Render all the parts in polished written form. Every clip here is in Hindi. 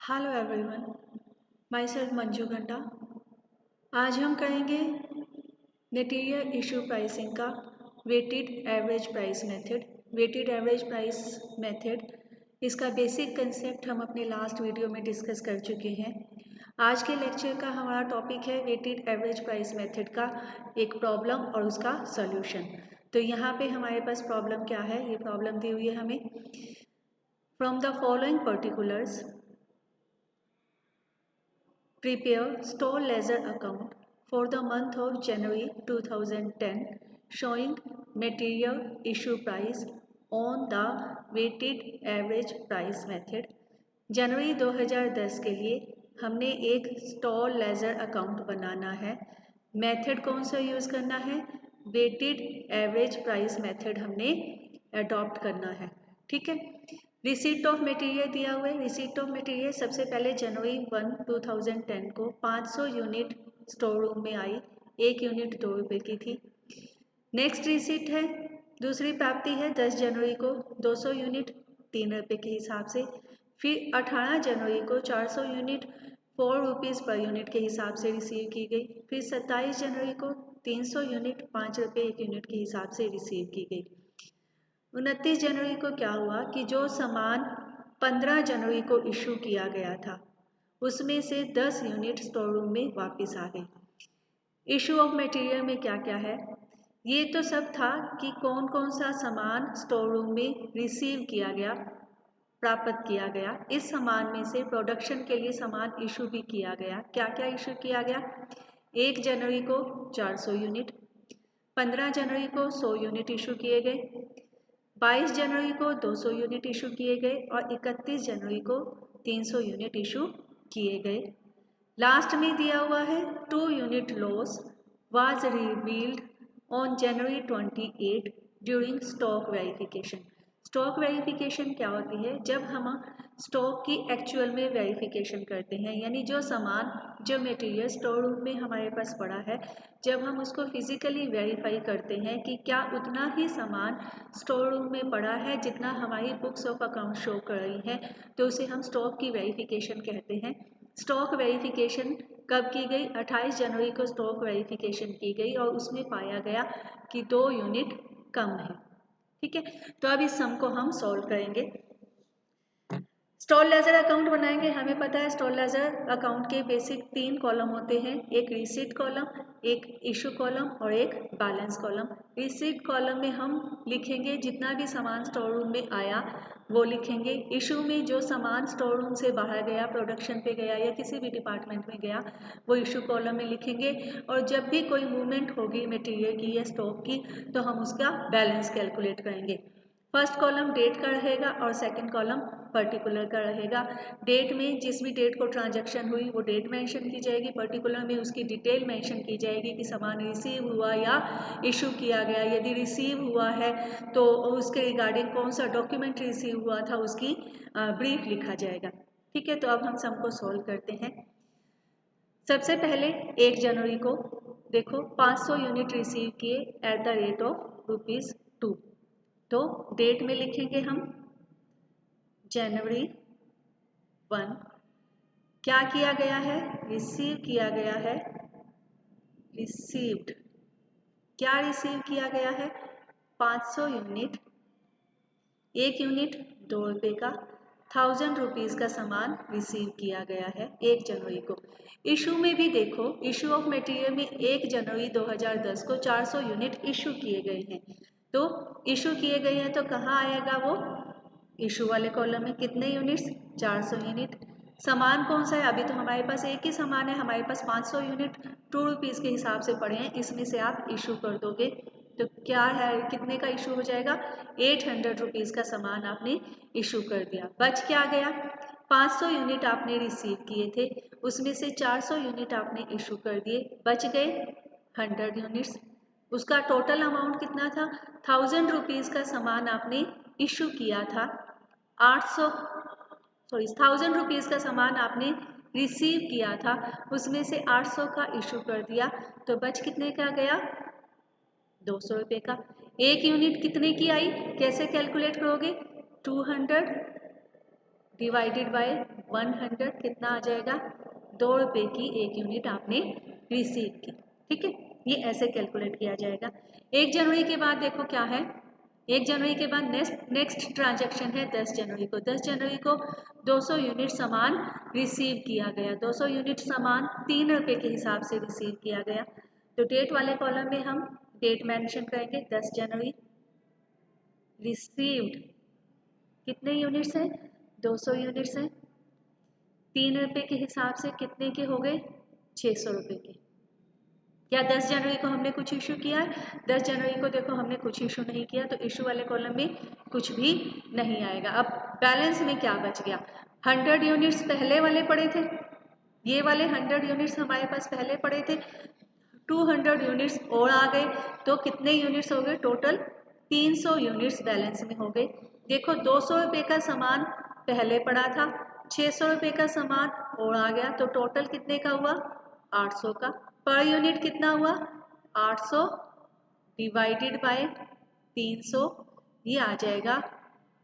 Hello everyone, myself Manju Ghanta. आज हम करेंगे मटेरियल इशू प्राइसिंग का weighted average price method. Weighted average price method इसका बेसिक कंसेप्ट हम अपने लास्ट वीडियो में डिस्कस कर चुके हैं। आज के लेक्चर का हमारा टॉपिक है वेटेड एवरेज प्राइस मेथड का एक प्रॉब्लम और उसका सॉल्यूशन। तो यहाँ पे हमारे पास प्रॉब्लम क्या है, ये प्रॉब्लम दी हुई है हमें। From the following particulars prepare store ledger account for the month of January 2010 showing material issue price on the weighted average price method। जनवरी 2010 के लिए हमने एक स्टोर लेजर अकाउंट बनाना है। मेथड कौन सा यूज़ करना है? वेटेड एवरेज प्राइस मेथड हमने अडॉप्ट करना है। ठीक है। रिसीट ऑफ मटेरियल दिया हुआ है। रिसीट ऑफ मटेरियल सबसे पहले जनवरी 1, 2010 को 500 यूनिट स्टोर रूम में आई। एक यूनिट 2 रुपये की थी। नेक्स्ट रिसीट है, दूसरी प्राप्ति है 10 जनवरी को 200 यूनिट 3 रुपये के हिसाब से। फिर 18 जनवरी को 400 यूनिट 4 रुपीज़ पर यूनिट के हिसाब से रिसीव की गई। फिर 27 जनवरी को 300 यूनिट 5 रुपये एक यूनिट के हिसाब से रिसीव की गई। 29 जनवरी को क्या हुआ कि जो सामान 15 जनवरी को इशू किया गया था उसमें से 10 यूनिट स्टोर रूम में वापस आ गई। इशू ऑफ मटेरियल में क्या क्या है, ये तो सब था कि कौन कौन सा सामान स्टोर रूम में रिसीव किया गया, प्राप्त किया गया। इस सामान में से प्रोडक्शन के लिए सामान इशू भी किया गया। क्या क्या इशू किया गया? 1 जनवरी को 400 यूनिट, 15 जनवरी को 100 यूनिट इशू किए गए, 22 जनवरी को 200 यूनिट इशू किए गए और 31 जनवरी को 300 यूनिट इशू किए गए। लास्ट में दिया हुआ है 2 unit loss was revealed on January 28 during stock verification. Stock verification क्या होती है? जब हम स्टॉक की एक्चुअल में वेरिफिकेशन करते हैं, यानी जो सामान जो मटेरियल स्टोर रूम में हमारे पास पड़ा है, जब हम उसको फिजिकली वेरीफाई करते हैं कि क्या उतना ही सामान स्टोर रूम में पड़ा है जितना हमारी बुक्स ऑफ अकाउंट शो कर रही है, तो उसे हम स्टॉक की वेरिफिकेशन कहते हैं। स्टॉक वेरिफिकेशन कब की गई? 28 जनवरी को स्टॉक वेरिफिकेशन की गई और उसमें पाया गया कि 2 यूनिट कम है। ठीक है, तो अब इस सम को हम सॉल्व करेंगे। स्टोर लेजर अकाउंट बनाएंगे। हमें पता है स्टोर लेजर अकाउंट के बेसिक 3 कॉलम होते हैं, एक रिसीट कॉलम, एक इशू कॉलम और एक बैलेंस कॉलम। रिसीट कॉलम में हम लिखेंगे जितना भी सामान स्टोर रूम में आया वो लिखेंगे। इशू में जो सामान स्टोर रूम से बाहर गया, प्रोडक्शन पे गया या किसी भी डिपार्टमेंट में गया, वो इशू कॉलम में लिखेंगे। और जब भी कोई मूवमेंट होगी मटेरियल की या स्टॉक की, तो हम उसका बैलेंस कैलकुलेट करेंगे। फर्स्ट कॉलम डेट का रहेगा और सेकंड कॉलम पर्टिकुलर का रहेगा। डेट में जिस भी डेट को ट्रांजैक्शन हुई वो डेट मेंशन की जाएगी, पर्टिकुलर में उसकी डिटेल मेंशन की जाएगी कि सामान रिसीव हुआ या इशू किया गया। यदि रिसीव हुआ है तो उसके रिगार्डिंग कौन सा डॉक्यूमेंट रिसीव हुआ था उसकी ब्रीफ लिखा जाएगा। ठीक है, तो अब हम सम को सॉल्व करते हैं। सबसे पहले 1 जनवरी को देखो 500 यूनिट रिसीव किए एट द रेट ऑफ ₹2, तो डेट में लिखेंगे हम जनवरी 1। क्या किया गया है? रिसीव किया गया है। रिसीव्ड, क्या रिसीव किया गया है? 500 यूनिट, एक यूनिट 2 रुपये का, 1000 रुपीज़ का सामान रिसीव किया गया है 1 जनवरी को। इशू में भी देखो, इशू ऑफ मटेरियल में 1 जनवरी 2010 को 400 यूनिट इशू किए गए हैं। तो इशू किए गए हैं तो कहाँ आएगा वो? इशू वाले कॉलम में। कितने यूनिट्स? 400 यूनिट। सामान कौन सा है? अभी तो हमारे पास एक ही सामान है, हमारे पास 500 यूनिट 2 रुपीज़ के हिसाब से पड़े हैं, इसमें से आप इशू कर दोगे तो क्या है, कितने का इशू हो जाएगा? 800 रुपीज़ का सामान आपने इशू कर दिया। बच क्या गया? 500 यूनिट आपने रिसीव किए थे, उसमें से 400 यूनिट आपने इशू कर दिए, बच गए 100 यूनिट्स। उसका टोटल अमाउंट कितना था? 1000 रुपीज़ का सामान आपने इशू किया था, 1000 रुपीज़ का सामान आपने रिसीव किया था, उसमें से 800 का इशू कर दिया, तो बच कितने का गया? 200 रुपये का। एक यूनिट कितने की आई? कैसे कैलकुलेट करोगे? 200 डिवाइडेड बाय 100 कितना आ जाएगा, 2 रुपये की 1 यूनिट आपने रिसीव की। ठीक है, ये ऐसे कैलकुलेट किया जाएगा। 1 जनवरी के बाद देखो क्या है, 1 जनवरी के बाद नेक्स्ट ट्रांजैक्शन है 10 जनवरी को। 10 जनवरी को 200 यूनिट सामान रिसीव किया गया। 200 यूनिट सामान 3 रुपये के हिसाब से रिसीव किया गया। तो डेट वाले कॉलम में हम डेट मेंशन करेंगे 10 जनवरी। रिसीव्ड कितने यूनिट्स हैं, 200 यूनिट्स हैं। 3 रुपये के हिसाब से कितने के हो गए, 600 रुपये के। क्या 10 जनवरी को हमने कुछ इशू किया है, 10 जनवरी को देखो हमने कुछ इशू नहीं किया, तो इशू वाले कॉलम में कुछ भी नहीं आएगा। अब बैलेंस में क्या बच गया, 100 यूनिट्स पहले वाले पड़े थे, ये वाले 100 यूनिट्स हमारे पास पहले पड़े थे, 200 यूनिट्स और आ गए, तो कितने यूनिट्स हो गए टोटल, 300 यूनिट्स बैलेंस में हो गए। देखो 200 रुपये का सामान पहले पड़ा था, 600 रुपये का सामान और आ गया, तो टोटल कितने का हुआ, 800 का। पर यूनिट कितना हुआ, 800 डिवाइडेड बाय 300, ये आ जाएगा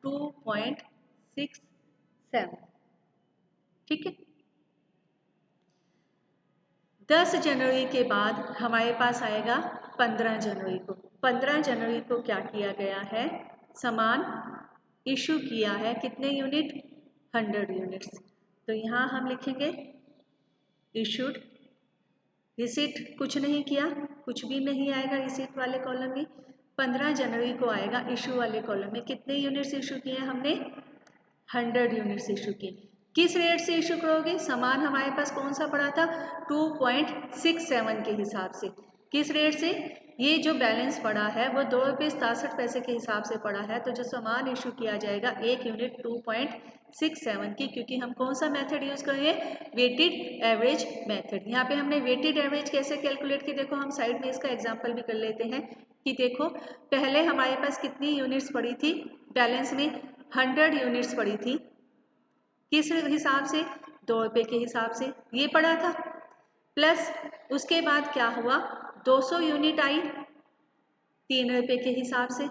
2.67। ठीक है, 10 जनवरी के बाद हमारे पास आएगा 15 जनवरी को। 15 जनवरी को क्या किया गया है, सामान इशू किया है, कितने यूनिट, 100 यूनिट्स। तो यहाँ हम लिखेंगे इशूड। रिसीट कुछ नहीं किया, कुछ भी नहीं आएगा रिसीट वाले कॉलम में। 15 जनवरी को आएगा इशू वाले कॉलम में, कितने यूनिट्स इशू किए हमने, 100 यूनिट्स इशू किए। किस रेट से इशू करोगे, सामान हमारे पास कौन सा पड़ा था, 2.67 के हिसाब से। किस रेट से, ये जो बैलेंस पड़ा है वो 2 रुपये 67 पैसे के हिसाब से पड़ा है, तो जो सामान इशू किया जाएगा 1 यूनिट 2.67 की, क्योंकि हम कौन सा मेथड यूज करेंगे, वेटेड एवरेज मेथड। यहाँ पे हमने वेटेड एवरेज कैसे कैलकुलेट की, देखो हम साइड में इसका एग्जाम्पल भी कर लेते हैं कि देखो पहले हमारे पास कितनी यूनिट्स पड़ी थी बैलेंस में, 100 यूनिट्स पड़ी थी, किस हिसाब से, 2 रुपये के हिसाब से ये पड़ा था। प्लस उसके बाद क्या हुआ, 200 यूनिट आई 3 रुपये के हिसाब से,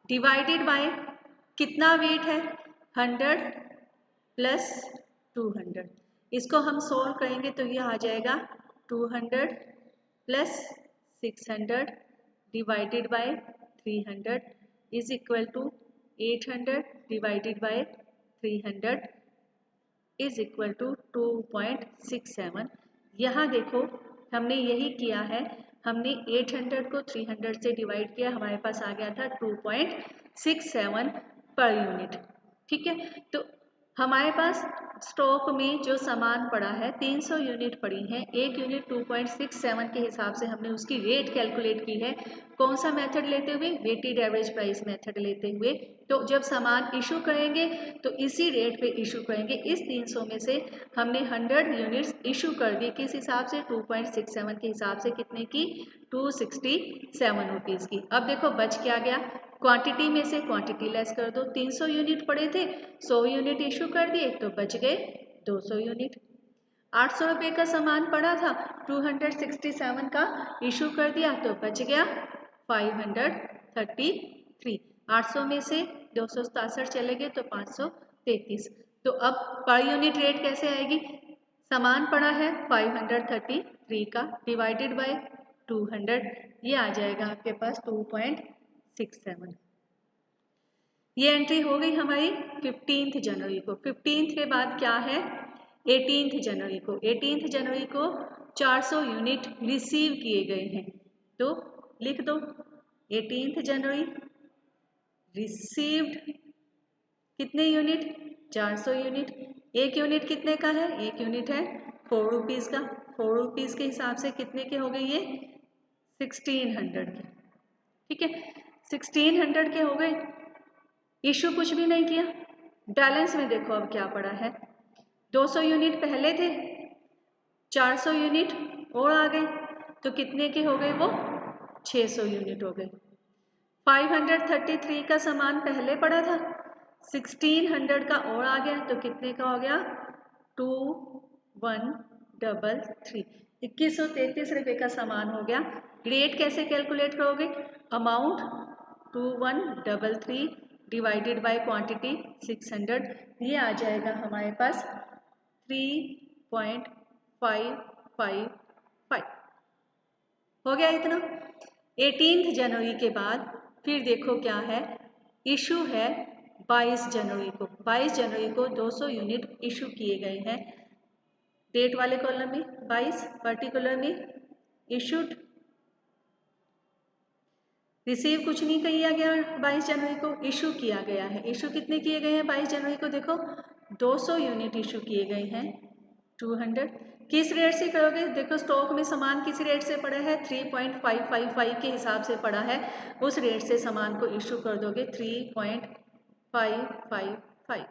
डिवाइडेड बाय कितना वेट है, 100 प्लस 200। इसको हम सोल्व करेंगे तो ये आ जाएगा 200 plus 600 divided by 300 is equal to 800 divided by 300 is equal to 2.67। यहाँ देखो हमने यही किया है, हमने 800 को 300 से डिवाइड किया, हमारे पास आ गया था 2.67 पर यूनिट। ठीक है, तो हमारे पास स्टॉक में जो सामान पड़ा है 300 यूनिट पड़ी है, 1 यूनिट 2.67 के हिसाब से हमने उसकी रेट कैलकुलेट की है, कौन सा मेथड लेते हुए, वेटेड एवरेज प्राइस मेथड लेते हुए। तो जब सामान इशू करेंगे तो इसी रेट पे इशू करेंगे। इस 300 में से हमने 100 यूनिट्स इशू कर दी, किस हिसाब से, 2.67 के हिसाब से, कितने की, 267 रुपीज़ की। अब देखो बच क्या गया, क्वांटिटी में से क्वांटिटी लेस कर दो, 300 यूनिट पड़े थे, 100 यूनिट इशू कर दिए तो बच गए 200 यूनिट। 800 रुपये का सामान पड़ा था, 267 का इशू कर दिया तो बच गया 533। 800 में से 267 चले गए तो 533। तो अब पर यूनिट रेट कैसे आएगी, सामान पड़ा है 533 का डिवाइडेड बाय 200, ये आ जाएगा आपके पास 2.67। ये एंट्री हो गई हमारी 15 जनवरी को। 15 के बाद क्या है, 18 जनवरी को। 18 जनवरी को 400 यूनिट रिसीव किए गए हैं, तो लिख दो 18 जनवरी रिसीव्ड कितने यूनिट, 400 यूनिट। एक यूनिट कितने का है, एक यूनिट है 4 रुपीज़ का, 4 रुपीज़ के हिसाब से कितने के हो गए ये, 1600 के। ठीक है, 1600 के हो गए, इशू कुछ भी नहीं किया। बैलेंस में देखो अब क्या पड़ा है, 200 यूनिट पहले थे, 400 यूनिट और आ गए, तो कितने के हो गए वो, 600 यूनिट हो गए। 533 का सामान पहले पड़ा था, 1600 का और आ गया, तो कितने का हो गया, 2133। 2133 रुपये का सामान हो गया। रेट कैसे कैलकुलेट करोगे, अमाउंट 2133 डिवाइडेड बाय क्वांटिटी 600, ये आ जाएगा हमारे पास 3.555। हो गया इतना। 18 जनवरी के बाद फिर देखो क्या है, इशू है 22 जनवरी को। 22 जनवरी को 200 यूनिट इशू किए गए हैं। डेट वाले कॉलम में 22, पर्टिकुलर में इशूड, रिसीव कुछ नहीं किया गया 22 जनवरी को, इशू किया गया है। इशू कितने किए गए हैं 22 जनवरी को? देखो 200 यूनिट इशू किए गए हैं, 200। किस रेट से करोगे? देखो स्टॉक में सामान किस रेट से पड़ा है, 3.555 के हिसाब से पड़ा है, उस रेट से सामान को इशू कर दोगे 3.555।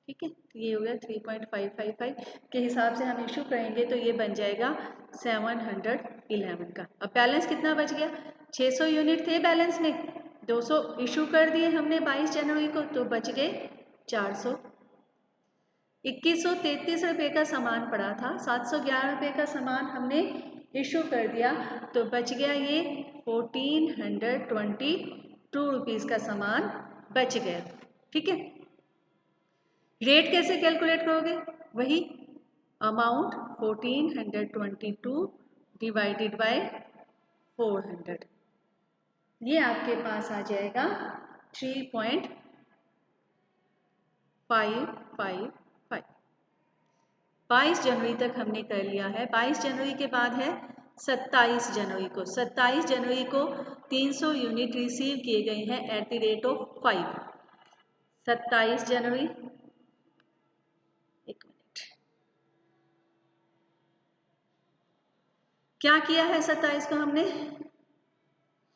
ठीक है, ये हो गया 3.555 के हिसाब से हम इशू करेंगे तो ये बन जाएगा 711 का। अब बैलेंस कितना बच गया? 600 यूनिट थे बैलेंस में, 200 इशू कर दिए हमने 22 जनवरी को, तो बच गए 400। 2133 रुपये का सामान पड़ा था, 711 रुपये का सामान हमने इशू कर दिया, तो बच गया ये 1422 रुपीज़ का सामान बच गया। ठीक है, रेट कैसे कैलकुलेट करोगे? वही अमाउंट 1422 डिवाइडेड बाय 400, ये आपके पास आ जाएगा 3.555। 22 जनवरी तक हमने कर लिया है। 22 जनवरी के बाद है 27 जनवरी को। 27 जनवरी को 300 यूनिट रिसीव किए गए हैं एट द रेट ऑफ 5। 27 जनवरी, एक मिनट, क्या किया है 27 को हमने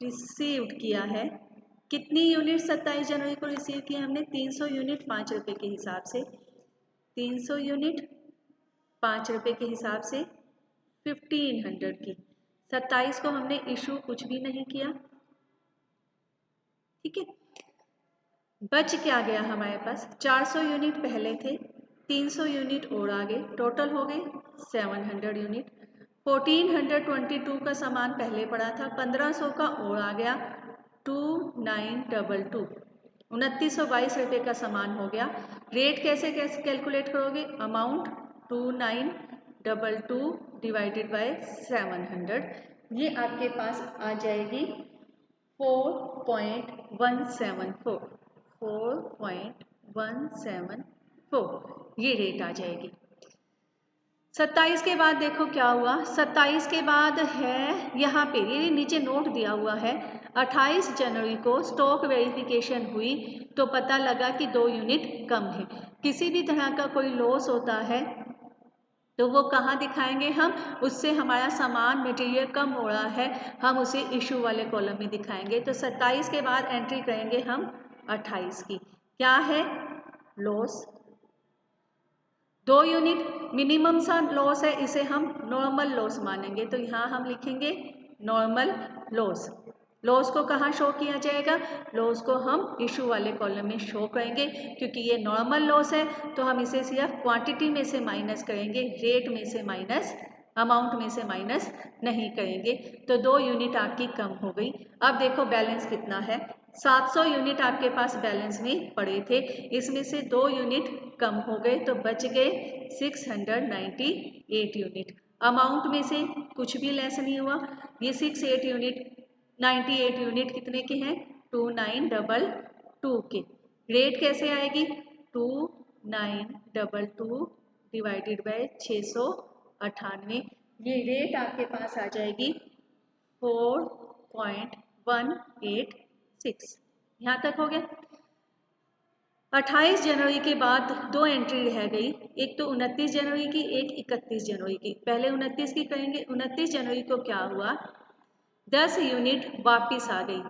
रिसीव्ड किया है। कितनी यूनिट 27 जनवरी को रिसीव किया हमने? 300 यूनिट 5 रुपये के हिसाब से, 300 यूनिट 5 रुपये के हिसाब से 1500 की। 27 को हमने इशू कुछ भी नहीं किया। ठीक है, बच क्या गया हमारे पास? 400 यूनिट पहले थे, 300 यूनिट और आगे, टोटल हो गए 700 यूनिट। 1422 का सामान पहले पड़ा था, 1500 का और आ गया 2922, 2922 रुपये का सामान हो गया। रेट कैसे कैसे कैलकुलेट करोगे? अमाउंट 2922 डिवाइडेड बाय 700, ये आपके पास आ जाएगी 4.174, 4.174 ये रेट आ जाएगी। 27 के बाद देखो क्या हुआ। 27 के बाद है यहाँ पे, ये नीचे नोट दिया हुआ है, 28 जनवरी को स्टॉक वेरिफिकेशन हुई तो पता लगा कि 2 यूनिट कम है। किसी भी तरह का कोई लॉस होता है तो वो कहाँ दिखाएंगे हम? उससे हमारा सामान मटेरियल कम हो रहा है, हम उसे इशू वाले कॉलम में दिखाएंगे। तो 27 के बाद एंट्री करेंगे हम 28 की। क्या है? लॉस, 2 यूनिट मिनिमम सा लॉस है, इसे हम नॉर्मल लॉस मानेंगे, तो यहाँ हम लिखेंगे नॉर्मल लॉस। लॉस को कहाँ शो किया जाएगा? लॉस को हम इशू वाले कॉलम में शो करेंगे, क्योंकि ये नॉर्मल लॉस है तो हम इसे सिर्फ क्वांटिटी में से माइनस करेंगे, रेट में से माइनस, अमाउंट में से माइनस नहीं करेंगे। तो 2 यूनिट आपकी कम हो गई। अब देखो बैलेंस कितना है, 700 यूनिट आपके पास बैलेंस में पड़े थे, इसमें से 2 यूनिट कम हो गए तो बच गए 698 यूनिट। अमाउंट में से कुछ भी लेस नहीं हुआ, ये 98 यूनिट कितने के हैं? 2922 के। रेट कैसे आएगी? 2922 डिवाइडेड बाय 698, ये रेट आपके पास आ जाएगी 4.186। यहाँ तक हो गया। 28 जनवरी के बाद 2 एंट्री रह गई, एक तो 29 जनवरी की, एक 31 जनवरी की। पहले 29 की करेंगे। 29 जनवरी को क्या हुआ? 10 यूनिट वापस आ गई।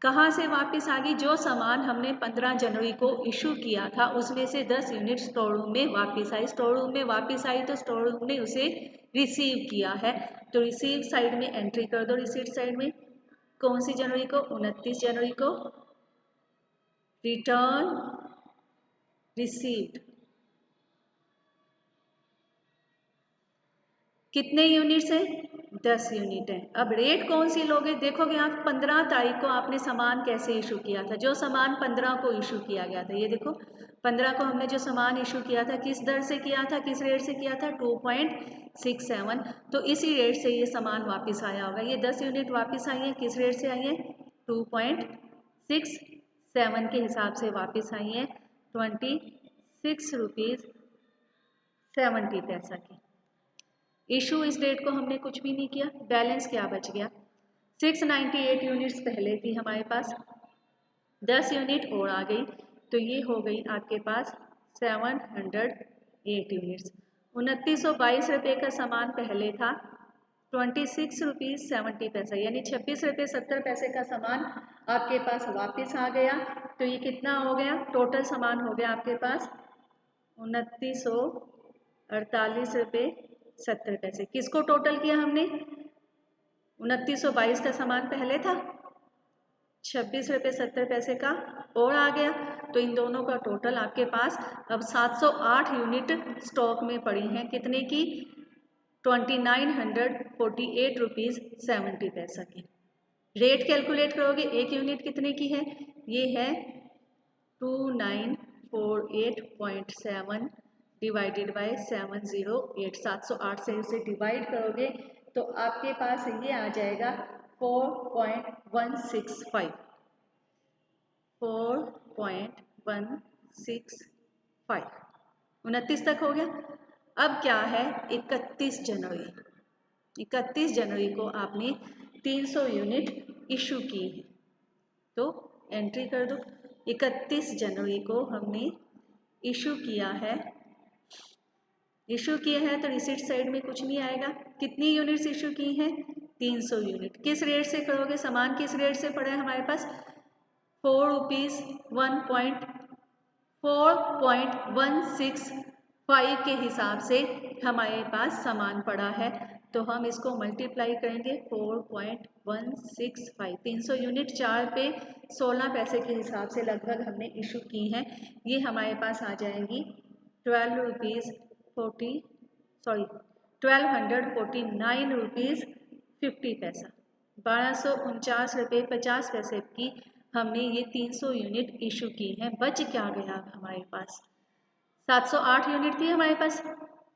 कहाँ से वापस आ गई? जो सामान हमने 15 जनवरी को इशू किया था उसमें से 10 यूनिट स्टोर रूम में वापस आई। स्टोर रूम में वापस आई तो स्टोर रूम ने उसे रिसीव किया है, तो रिसीव साइड में एंट्री कर दो। रिसीट साइड में कौन सी जनवरी को? 29 जनवरी को। रिटर्न रिसीव्ड कितने यूनिट्स है? 10 यूनिट है। अब रेट कौन सी लोगे, देखोगे आप 15 तारीख को आपने सामान कैसे इशू किया था, जो सामान 15 को इशू किया गया था, ये देखो 15 को हमने जो सामान इशू किया था किस दर से किया था, किस रेट से किया था, 2.67। तो इसी रेट से ये सामान वापस आया होगा। ये 10 यूनिट वापस आई है, किस रेट से आई है, 2.67 के हिसाब से वापस आई है, 26 रुपीज़ 70 पैसा की। इशू इस डेट को हमने कुछ भी नहीं किया, बैलेंस क्या बच गया, 698 यूनिट्स पहले थी हमारे पास, 10 यूनिट और आ गई, तो ये हो गई आपके पास 708 यूनिट्स। 2922 रुपये का सामान पहले था, 26 रुपीज़ 70 पैसा, यानी 26 रुपये 70 पैसे का सामान आपके पास वापस आ गया। तो ये कितना हो गया, टोटल सामान हो गया आपके पास 2948 रुपये 70 पैसे। किसको टोटल किया हमने, 2922 का सामान पहले था, 26 रुपये 70 पैसे का और आ गया, तो इन दोनों का टोटल आपके पास अब 708 यूनिट स्टॉक में पड़ी हैं, कितने की, 2948 रुपीज़ 70 पैसा की। रेट कैलकुलेट करोगे, एक यूनिट कितने की है, ये है 2948.7 डिवाइडेड बाय 708, 708 से इसे डिवाइड करोगे तो आपके पास ये आ जाएगा 4.165, 4.165। 29 तक हो गया। अब क्या है, 31 जनवरी, 31 जनवरी को आपने 300 यूनिट इशू की है, तो एंट्री कर दो, 31 जनवरी को हमने इशू किया है, तो रिसीट साइड में कुछ नहीं आएगा। कितनी यूनिट्स इशू की हैं, 300 यूनिट। किस रेट से करोगे, सामान किस रेट से पड़ा है हमारे पास, 4.165 के हिसाब से हमारे पास सामान पड़ा है, तो हम इसको मल्टीप्लाई करेंगे 4.165, 300 यूनिट 4 पे 16 पैसे के हिसाब से लगभग हमने इशू की हैं, ये हमारे पास आ जाएंगी 1249 रुपीज़ 50 पैसा, 1249 रुपये 50 पैसे की हमने ये 300 यूनिट इशू की हैं। बच क्या गया हमारे पास, 708 यूनिट थी हमारे पास,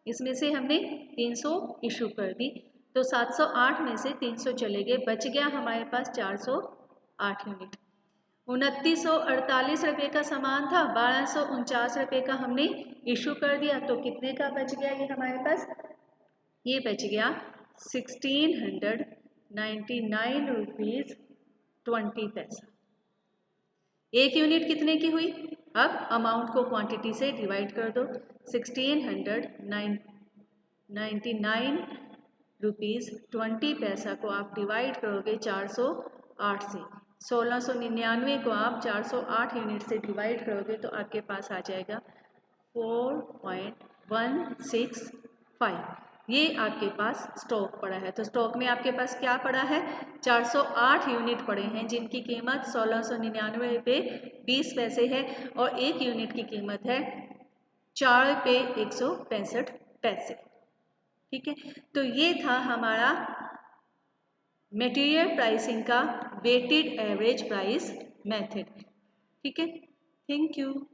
इसमें से हमने 300 इशू कर दी, तो 708 में से 300 चले गए, बच गया हमारे पास 408 यूनिट। 2948 रुपये का सामान था, 1249 रुपये का हमने इशू कर दिया, तो कितने का बच गया ये हमारे पास, ये बच गया 1699 रुपीज़ 20 पैसा। एक यूनिट कितने की हुई, अब अमाउंट को क्वांटिटी से डिवाइड कर दो, 1699 रुपीज़ 20 पैसा को आप डिवाइड करोगे 408 से, 1699 को आप 408 यूनिट से डिवाइड करोगे तो आपके पास आ जाएगा 4.165, ये आपके पास स्टॉक पड़ा है। तो स्टॉक में आपके पास क्या पड़ा है, 408 यूनिट पड़े हैं जिनकी कीमत 1699 रुपये 20 पैसे है और एक यूनिट की कीमत है 4 रुपये 165 पैसे। ठीक है, तो ये था हमारा मटेरियल प्राइसिंग का वेटेड एवरेज प्राइस मेथड। ठीक है, थैंक यू।